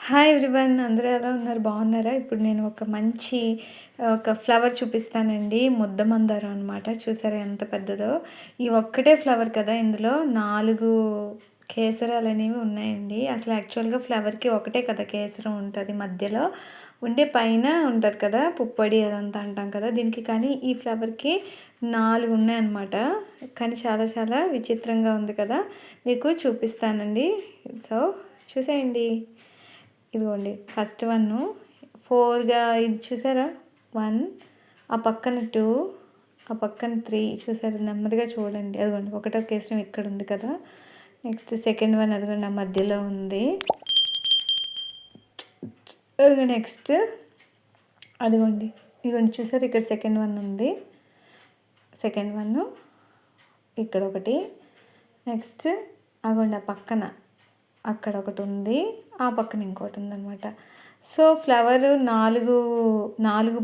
Hi everyone, అందరూ ఎలా ఉన్నారు? బాగున్నారా? ఇప్పుడు నేను ఒక ఫ్లవర్ చూపిస్తానండి. ముద్ద మందారం అనమాట. చూసారా ఎంత పెద్దదో? ఈ ఒక్కటే ఫ్లవర్ కదా, ఇందులో 4 కేసరాలనేవి ఉన్నాయండి. అసలు యాక్చువల్‌గా ఫ్లవర్‌కి ఒకటే కదా కేసరం ఉంటది మధ్యలో. ఉండే పైన ఉంటది కదా పుప్పొడి అదంతా అంటాం కదా! దీనికి కానీ ఈ ఫ్లవర్‌కి 4 ఉన్నాయన్నమాట. కానీ చాలా చాలా విచిత్రంగా ఉంది కదా! మీకు చూపిస్తానండి. సో, చూసేయండి. ఇదిగోండి ఫస్ట్ వన్ను 4గా ఇది చూసారా? 1, ఆ పక్కన 2, ఆ పక్కన 3 చూసారా? నెమ్మదిగా చూడండి. అదిగోండి ఒకటో కేసరం ఇక్కడ ఉంది కదా! నెక్స్ట్ సెకండ్ వన్ అదిగోండి ఆ మధ్యలో ఉంది. అదిగో నెక్స్ట్ అదిగోండి ఇదిగోండి చూసారా? ఇక్కడ సెకండ్ వన్ ఉంది. సెకండ్ వన్ ఇక్కడ ఒకటి. నెక్స్ట్ అదిగోండి ఆ పక్కన అక్కడ ఒకటి ఉంది. ఆ పక్కన ఇంకోటి ఉందన్నమాట. సో, ఫ్లవర్ 4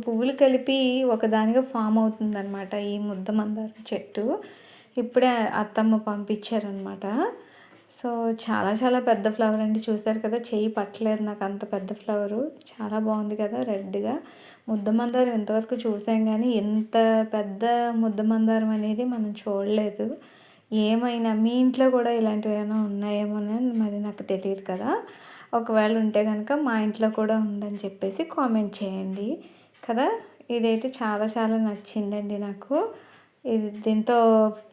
పువ్వులు కలిపి ఒకదానిగా ఫామ్ అవుతుందన్నమాట ఈ ముద్ద మందారం చెట్టు. ఇప్పుడే అత్తమ్మ పంపించారనమాట. సో, చాలా చాలా పెద్ద ఫ్లవర్ అండి. చూసారు కదా, చెయ్యి పట్టలేదు నాకు, అంత పెద్ద ఫ్లవరు. చాలా బాగుంది కదా రెడ్గా. ముద్ద మందారం ఇంతవరకు చూసాం కానీ ఎంత పెద్ద ముద్ద మందారం అనేది మనం చూడలేదు. ఏమైనా మీ ఇంట్లో కూడా ఇలాంటివి ఏమైనా ఉన్నాయేమోనని మరి నాకు తెలియదు కదా. ఒకవేళ ఉంటే కనుక మా ఇంట్లో కూడా ఉందని చెప్పేసి కామెంట్ చేయండి కదా. ఇదైతే చాలా చాలా నచ్చిందండి నాకు. దీంతో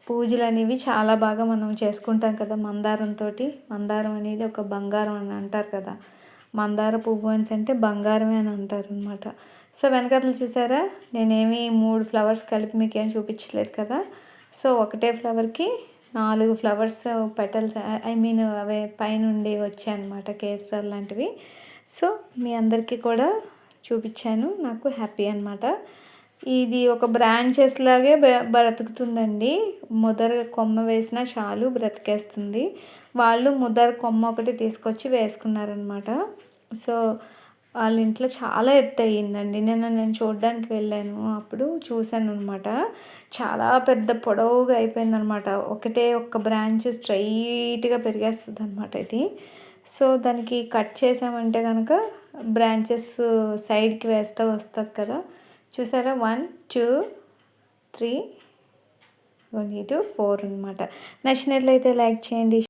పూజలు అనేవి చాలా బాగా మనం చేసుకుంటాం కదా మందారంతో. మందారం అనేది ఒక బంగారం అని అంటారు కదా. మందార పువ్వు అంటే బంగారమే అని అంటారు అనమాట. సో, వెనకాతలు చూసారా, నేనేమి 3 ఫ్లవర్స్ కలిపి మీకు ఏం చూపించలేదు కదా. సో, ఒకటే ఫ్లవర్కి 4 ఫ్లవర్స్ పెటల్స్ అవే పైనుండి వచ్చాయన్నమాట, కేసరాలు లాంటివి. సో, మీ అందరికీ కూడా చూపించాను. నాకు హ్యాపీ అనమాట. ఇది ఒక బ్రాంచెస్ లాగే బ్రతుకుతుందండి. ముదర కొమ్మ వేసినా చాలు బ్రతికేస్తుంది. వాళ్ళు ముదర కొమ్మ ఒకటి తీసుకొచ్చి వేసుకున్నారనమాట. సో, వాళ్ళ ఇంట్లో చాలా ఎత్తు అయ్యిందండి. నేను చూడడానికి వెళ్ళాను, అప్పుడు చూశాను అనమాట. చాలా పెద్ద పొడవుగా అయిపోయిందనమాట. ఒక్క బ్రాంచ్ స్ట్రైట్గా పెరిగేస్తుంది అనమాట ఇది. సో, దానికి కట్ చేసామంటే కనుక బ్రాంచెస్ సైడ్కి వేస్తూ వస్తుంది కదా. చూసారా? 1, 2, 3, 4 అనమాట. నచ్చినట్లయితే లైక్ చేయండి.